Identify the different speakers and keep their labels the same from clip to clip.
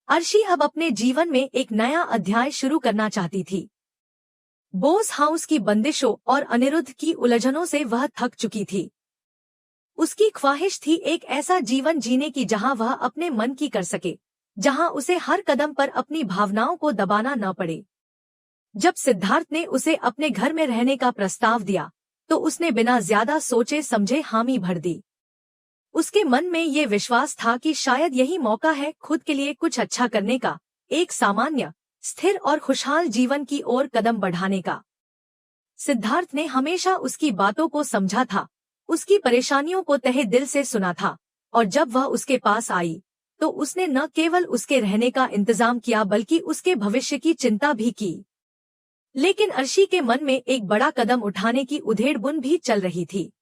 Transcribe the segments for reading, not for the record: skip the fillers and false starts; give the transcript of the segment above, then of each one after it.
Speaker 1: अर्शी अब अपने जीवन में एक नया अध्याय शुरू करना चाहती थी। बोस हाउस की बंदिशों और अनिरुद्ध की उलझनों से वह थक चुकी थी। उसकी ख्वाहिश थी एक ऐसा जीवन जीने की जहां वह अपने मन की कर सके, जहां उसे हर कदम पर अपनी भावनाओं को दबाना न पड़े। जब सिद्धार्थ ने उसे अपने घर में रहने का प्रस्ताव दिया तो उसने बिना ज्यादा सोचे समझे हामी भर दी। उसके मन में ये विश्वास था कि शायद यही मौका है खुद के लिए कुछ अच्छा करने का, एक सामान्य, स्थिर और खुशहाल जीवन की ओर कदम बढ़ाने का। सिद्धार्थ ने हमेशा उसकी बातों को समझा था, उसकी परेशानियों को तहे दिल से सुना था, और जब वह उसके पास आई तो उसने न केवल उसके रहने का इंतजाम किया बल्कि उसके भविष्य की चिंता भी की। लेकिन अर्शी के मन में एक बड़ा कदम उठाने की उधेड़-बुन भी चल रही थी।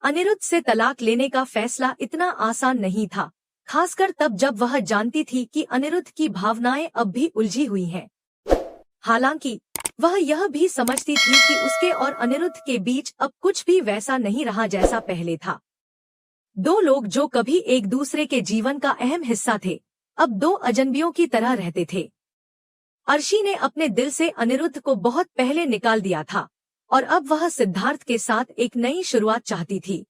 Speaker 1: अनिरुद्ध से तलाक लेने का फैसला इतना आसान नहीं था, खासकर तब जब वह जानती थी कि अनिरुद्ध की भावनाएं अब भी उलझी हुई हैं। हालांकि वह यह भी समझती थी कि उसके और अनिरुद्ध के बीच अब कुछ भी वैसा नहीं रहा जैसा पहले था। दो लोग जो कभी एक दूसरे के जीवन का अहम हिस्सा थे, अब दो अजनबियों की तरह रहते थे। अर्शी ने अपने दिल से अनिरुद्ध को बहुत पहले निकाल दिया था और अब वह सिद्धार्थ के साथ एक नई शुरुआत चाहती थी।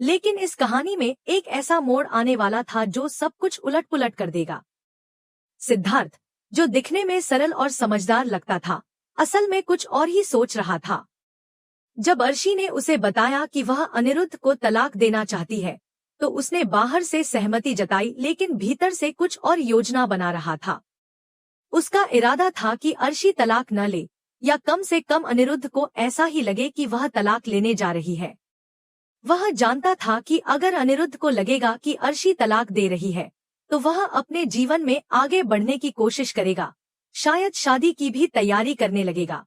Speaker 1: लेकिन इस कहानी में एक ऐसा मोड़ आने वाला था जो सब कुछ उलट-पुलट कर देगा। सिद्धार्थ, जो दिखने में सरल और समझदार लगता था, असल में कुछ और ही सोच रहा था। जब अर्शी ने उसे बताया कि वह अनिरुद्ध को तलाक देना चाहती है, तो उसने बाहर से सहमति जताई लेकिन भीतर से कुछ और योजना बना रहा था। उसका इरादा था कि अर्शी तलाक न ले, या कम से कम अनिरुद्ध को ऐसा ही लगे कि वह तलाक लेने जा रही है। वह जानता था कि अगर अनिरुद्ध को लगेगा कि अर्शी तलाक दे रही है, तो वह अपने जीवन में आगे बढ़ने की कोशिश करेगा, शायद शादी की भी तैयारी करने लगेगा।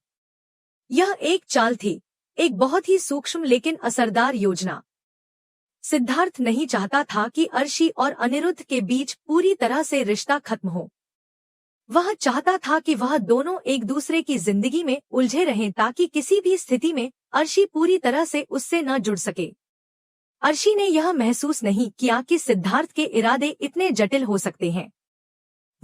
Speaker 1: यह एक चाल थी, एक बहुत ही सूक्ष्म लेकिन असरदार योजना। सिद्धार्थ नहीं चाहता था कि अर्शी और अनिरुद्ध के बीच पूरी तरह से रिश्ता खत्म हो। वह चाहता था कि वह दोनों एक दूसरे की जिंदगी में उलझे रहें ताकि किसी भी स्थिति में अर्शी पूरी तरह से उससे न जुड़ सके। अर्शी ने यह महसूस नहीं किया कि सिद्धार्थ के इरादे इतने जटिल हो सकते हैं।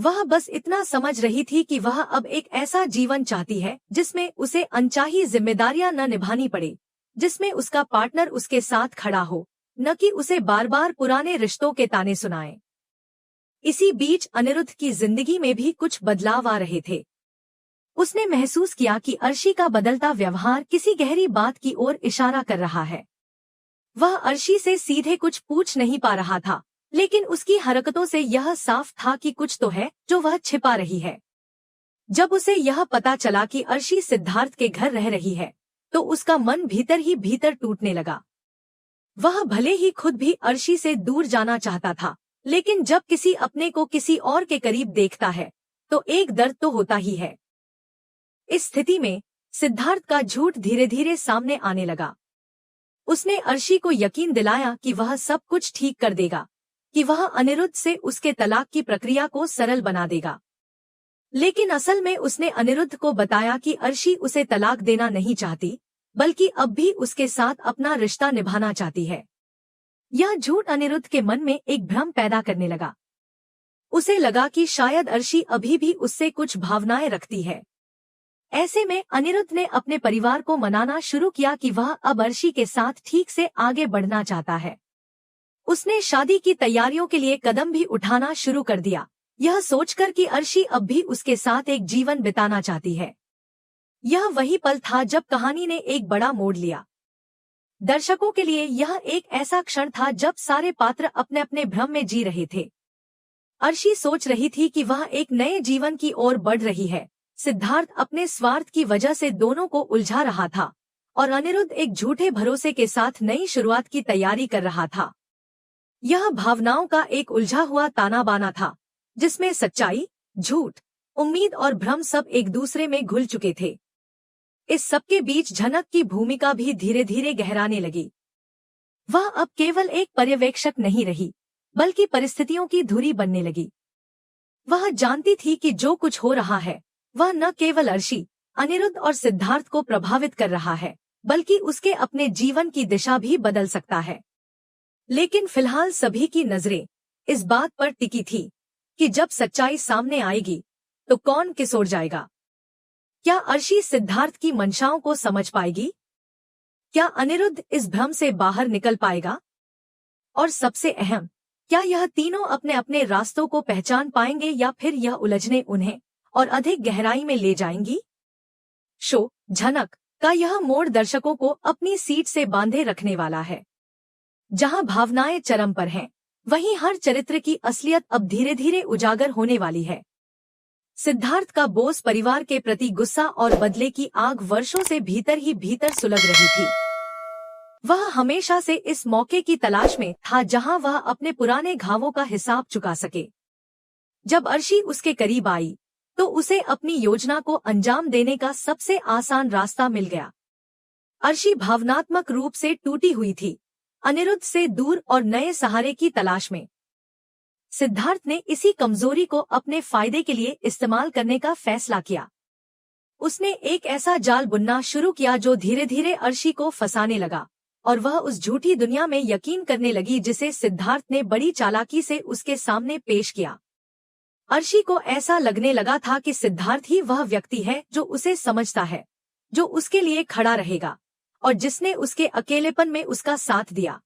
Speaker 1: वह बस इतना समझ रही थी कि वह अब एक ऐसा जीवन चाहती है जिसमें उसे अनचाही जिम्मेदारियां न निभानी पड़े, जिसमें उसका पार्टनर उसके साथ खड़ा हो, न कि उसे बार बार पुराने रिश्तों के ताने सुनाए। इसी बीच अनिरुद्ध की जिंदगी में भी कुछ बदलाव आ रहे थे। उसने महसूस किया कि अर्शी का बदलता व्यवहार किसी गहरी बात की ओर इशारा कर रहा है। वह अर्शी से सीधे कुछ पूछ नहीं पा रहा था, लेकिन उसकी हरकतों से यह साफ था कि कुछ तो है जो वह छिपा रही है। जब उसे यह पता चला कि अर्शी सिद्धार्थ के घर रह रही है, तो उसका मन भीतर ही भीतर टूटने लगा। वह भले ही खुद भी अर्शी से दूर जाना चाहता था, लेकिन जब किसी अपने को किसी और के करीब देखता है, तो एक दर्द तो होता ही है। इस स्थिति में सिद्धार्थ का झूठ धीरे धीरे सामने आने लगा। उसने अर्शी को यकीन दिलाया कि वह सब कुछ ठीक कर देगा, कि वह अनिरुद्ध से उसके तलाक की प्रक्रिया को सरल बना देगा। लेकिन असल में उसने अनिरुद्ध को बताया कि अर्शी उसे तलाक देना नहीं चाहती, बल्कि अब भी उसके साथ अपना रिश्ता निभाना चाहती है। यह झूठ अनिरुद्ध के मन में एक भ्रम पैदा करने लगा। उसे लगा कि शायद अर्शी अभी भी उससे कुछ भावनाएं रखती है। ऐसे में अनिरुद्ध ने अपने परिवार को मनाना शुरू किया कि वह अब अर्शी के साथ ठीक से आगे बढ़ना चाहता है। उसने शादी की तैयारियों के लिए कदम भी उठाना शुरू कर दिया, यह सोचकर कि अर्शी अब भी उसके साथ एक जीवन बिताना चाहती है। यह वही पल था जब कहानी ने एक बड़ा मोड़ लिया। दर्शकों के लिए यह एक ऐसा क्षण था जब सारे पात्र अपने अपने भ्रम में जी रहे थे। अर्शी सोच रही थी कि वह एक नए जीवन की ओर बढ़ रही है, सिद्धार्थ अपने स्वार्थ की वजह से दोनों को उलझा रहा था, और अनिरुद्ध एक झूठे भरोसे के साथ नई शुरुआत की तैयारी कर रहा था। यह भावनाओं का एक उलझा हुआ ताना बाना था, जिसमें सच्चाई, झूठ, उम्मीद और भ्रम सब एक दूसरे में घुल चुके थे। इस सबके बीच झनक की भूमिका भी धीरे धीरे गहराने लगी। वह अब केवल एक पर्यवेक्षक नहीं रही, बल्कि परिस्थितियों की धुरी बनने लगी। वह जानती थी कि जो कुछ हो रहा है, वह न केवल अर्शी, अनिरुद्ध और सिद्धार्थ को प्रभावित कर रहा है, बल्कि उसके अपने जीवन की दिशा भी बदल सकता है। लेकिन फिलहाल सभी की नजरें इस बात पर टिकी थी कि जब सच्चाई सामने आएगी तो कौन किस ओर जाएगा। क्या अर्शी सिद्धार्थ की मंशाओं को समझ पाएगी? क्या अनिरुद्ध इस भ्रम से बाहर निकल पाएगा? और सबसे अहम, क्या यह तीनों अपने अपने रास्तों को पहचान पाएंगे या फिर यह उलझने उन्हें और अधिक गहराई में ले जाएंगी? शो झनक का यह मोड़ दर्शकों को अपनी सीट से बांधे रखने वाला है। जहां भावनाएं चरम पर हैं, वहीं हर चरित्र की असलियत अब धीरे धीरे उजागर होने वाली है। सिद्धार्थ का बोस परिवार के प्रति गुस्सा और बदले की आग वर्षों से भीतर ही भीतर सुलग रही थी। वह हमेशा से इस मौके की तलाश में था जहां वह अपने पुराने घावों का हिसाब चुका सके। जब अर्शी उसके करीब आई तो उसे अपनी योजना को अंजाम देने का सबसे आसान रास्ता मिल गया। अर्शी भावनात्मक रूप से टूटी हुई थी, अनिरुद्ध से दूर और नए सहारे की तलाश में। सिद्धार्थ ने इसी कमजोरी को अपने फायदे के लिए इस्तेमाल करने का फैसला किया। उसने एक ऐसा जाल बुनना शुरू किया जो धीरे धीरे अर्शी को फंसाने लगा और वह उस झूठी दुनिया में यकीन करने लगी जिसे सिद्धार्थ ने बड़ी चालाकी से उसके सामने पेश किया। अर्शी को ऐसा लगने लगा था कि सिद्धार्थ ही वह व्यक्ति है जो उसे समझता है, जो उसके लिए खड़ा रहेगा और जिसने उसके अकेलेपन में उसका साथ दिया।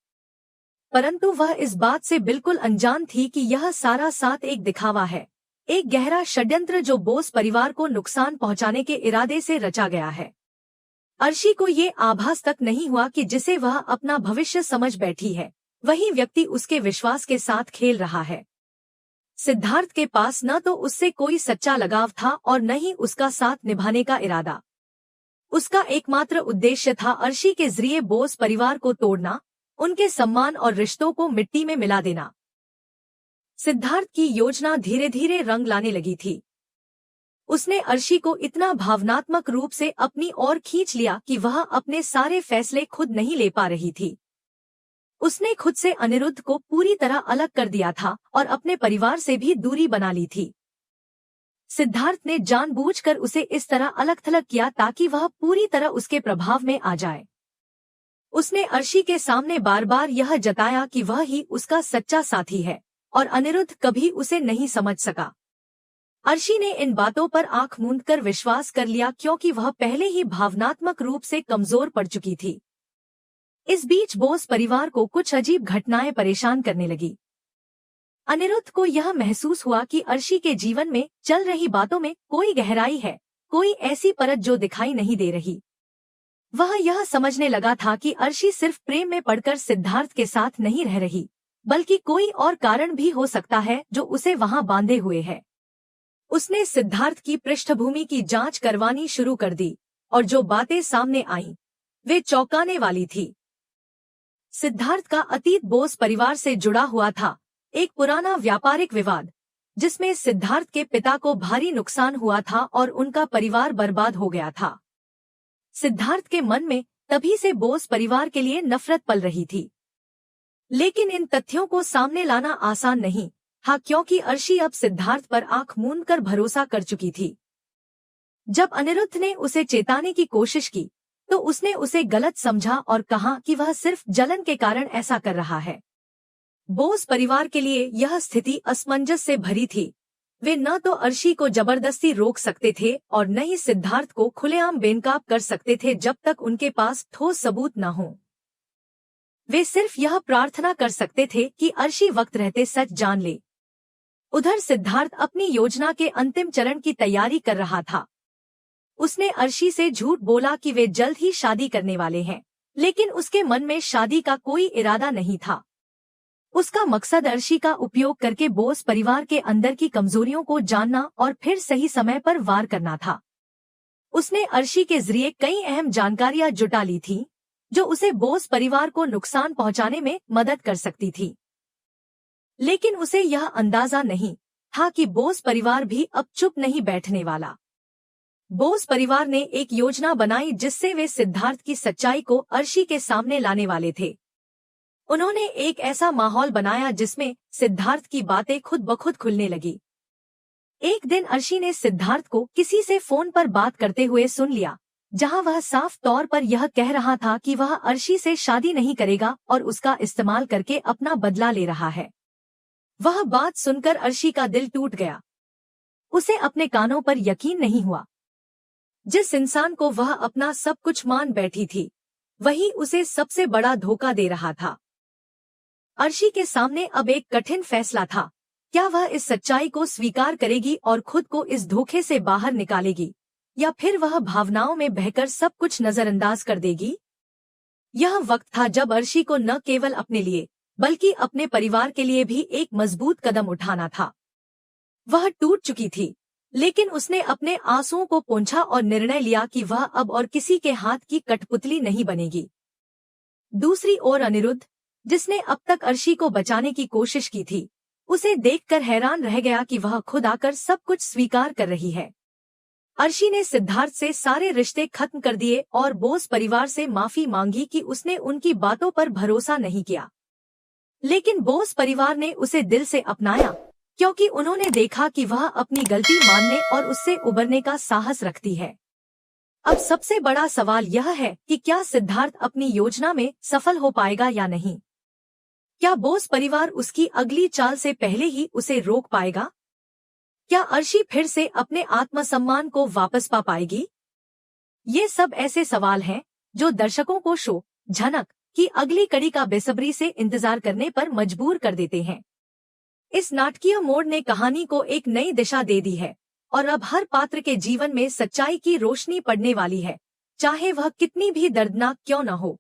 Speaker 1: परंतु वह इस बात से बिल्कुल अनजान थी कि यह सारा साथ एक दिखावा है, एक गहरा षड्यंत्र जो बोस परिवार को नुकसान पहुंचाने के इरादे से रचा गया है। अर्शी को ये आभास तक नहीं हुआ कि जिसे वह अपना भविष्य समझ बैठी है, वही व्यक्ति उसके विश्वास के साथ खेल रहा है। सिद्धार्थ के पास न तो उससे कोई सच्चा लगाव था और न ही उसका साथ निभाने का इरादा। उसका एकमात्र उद्देश्य था अर्शी के जरिए बोस परिवार को तोड़ना, उनके सम्मान और रिश्तों को मिट्टी में मिला देना। सिद्धार्थ की योजना धीरे धीरे रंग लाने लगी थी। उसने अर्शी को इतना भावनात्मक रूप से अपनी ओर खींच लिया कि वह अपने सारे फैसले खुद नहीं ले पा रही थी। उसने खुद से अनिरुद्ध को पूरी तरह अलग कर दिया था और अपने परिवार से भी दूरी बना ली थी। सिद्धार्थ ने जानबूझकर उसे इस तरह अलग थलग किया ताकि वह पूरी तरह उसके प्रभाव में आ जाए। उसने अर्शी के सामने बार बार यह जताया कि वह ही उसका सच्चा साथी है और अनिरुद्ध कभी उसे नहीं समझ सका। अर्शी ने इन बातों पर आंख मूंदकर विश्वास कर लिया क्योंकि वह पहले ही भावनात्मक रूप से कमजोर पड़ चुकी थी। इस बीच बोस परिवार को कुछ अजीब घटनाएं परेशान करने लगी। अनिरुद्ध को यह महसूस हुआ कि अर्शी के जीवन में चल रही बातों में कोई गहराई है, कोई ऐसी परत जो दिखाई नहीं दे रही। वह यह समझने लगा था कि अर्शी सिर्फ प्रेम में पड़कर सिद्धार्थ के साथ नहीं रह रही, बल्कि कोई और कारण भी हो सकता है जो उसे वहां बांधे हुए है। उसने सिद्धार्थ की पृष्ठभूमि की जांच करवानी शुरू कर दी और जो बातें सामने आईं, वे चौंकाने वाली थी। सिद्धार्थ का अतीत बोस परिवार से जुड़ा हुआ था, एक पुराना व्यापारिक विवाद जिसमें सिद्धार्थ के पिता को भारी नुकसान हुआ था और उनका परिवार बर्बाद हो गया था। सिद्धार्थ के मन में तभी से बोस परिवार के लिए नफरत पल रही थी। लेकिन इन तथ्यों को सामने लाना आसान नहीं था क्योंकि अर्शी अब सिद्धार्थ पर आंख मूंदकर भरोसा कर चुकी थी। जब अनिरुद्ध ने उसे चेताने की कोशिश की तो उसने उसे गलत समझा और कहा कि वह सिर्फ जलन के कारण ऐसा कर रहा है। बोस परिवार के लिए यह स्थिति असमंजस से भरी थी। वे न तो अर्शी को जबरदस्ती रोक सकते थे और न ही सिद्धार्थ को खुलेआम बेनकाब कर सकते थे जब तक उनके पास ठोस सबूत न हो। वे सिर्फ यह प्रार्थना कर सकते थे कि अर्शी वक्त रहते सच जान ले। उधर सिद्धार्थ अपनी योजना के अंतिम चरण की तैयारी कर रहा था। उसने अर्शी से झूठ बोला कि वे जल्द ही शादी करने वाले हैं, लेकिन उसके मन में शादी का कोई इरादा नहीं था। उसका मकसद अर्शी का उपयोग करके बोस परिवार के अंदर की कमजोरियों को जानना और फिर सही समय पर वार करना था। उसने अर्शी के जरिए कई अहम जानकारियां जुटा ली थी जो उसे बोस परिवार को नुकसान पहुंचाने में मदद कर सकती थी। लेकिन उसे यह अंदाजा नहीं था कि बोस परिवार भी अब चुप नहीं बैठने वाला। बोस परिवार ने एक योजना बनाई जिससे वे सिद्धार्थ की सच्चाई को अर्शी के सामने लाने वाले थे। उन्होंने एक ऐसा माहौल बनाया जिसमें सिद्धार्थ की बातें खुद ब खुद खुलने लगी। एक दिन अर्शी ने सिद्धार्थ को किसी से फोन पर बात करते हुए सुन लिया, जहां वह साफ तौर पर यह कह रहा था कि वह अर्शी से शादी नहीं करेगा और उसका इस्तेमाल करके अपना बदला ले रहा है। वह बात सुनकर अर्शी का दिल टूट गया। उसे अपने कानों पर यकीन नहीं हुआ। जिस इंसान को वह अपना सब कुछ मान बैठी थी, वही उसे सबसे बड़ा धोखा दे रहा था। अर्शी के सामने अब एक कठिन फैसला था। क्या वह इस सच्चाई को स्वीकार करेगी और खुद को इस धोखे से बाहर निकालेगी, या फिर वह भावनाओं में बहकर सब कुछ नजरअंदाज कर देगी? यह वक्त था जब अर्शी को न केवल अपने लिए बल्कि अपने परिवार के लिए भी एक मजबूत कदम उठाना था। वह टूट चुकी थी, लेकिन उसने अपने आंसुओं को पोंछा और निर्णय लिया कि वह अब और किसी के हाथ की कठपुतली नहीं बनेगी। दूसरी ओर अनिरुद्ध, जिसने अब तक अर्शी को बचाने की कोशिश की थी, उसे देखकर हैरान रह गया कि वह खुद आकर सब कुछ स्वीकार कर रही है। अर्शी ने सिद्धार्थ से सारे रिश्ते खत्म कर दिए और बोस परिवार से माफी मांगी कि उसने उनकी बातों पर भरोसा नहीं किया। लेकिन बोस परिवार ने उसे दिल से अपनाया, क्योंकि उन्होंने देखा कि वह अपनी गलती मानने और उससे उबरने का साहस रखती है। अब सबसे बड़ा सवाल यह है कि क्या सिद्धार्थ अपनी योजना में सफल हो पाएगा या नहीं? क्या बोस परिवार उसकी अगली चाल से पहले ही उसे रोक पाएगा? क्या अर्शी फिर से अपने आत्मसम्मान को वापस पा पाएगी? ये सब ऐसे सवाल हैं जो दर्शकों को शो झनक की अगली कड़ी का बेसब्री से इंतजार करने पर मजबूर कर देते हैं। इस नाटकीय मोड़ ने कहानी को एक नई दिशा दे दी है और अब हर पात्र के जीवन में सच्चाई की रोशनी पड़ने वाली है, चाहे वह कितनी भी दर्दनाक क्यों न हो।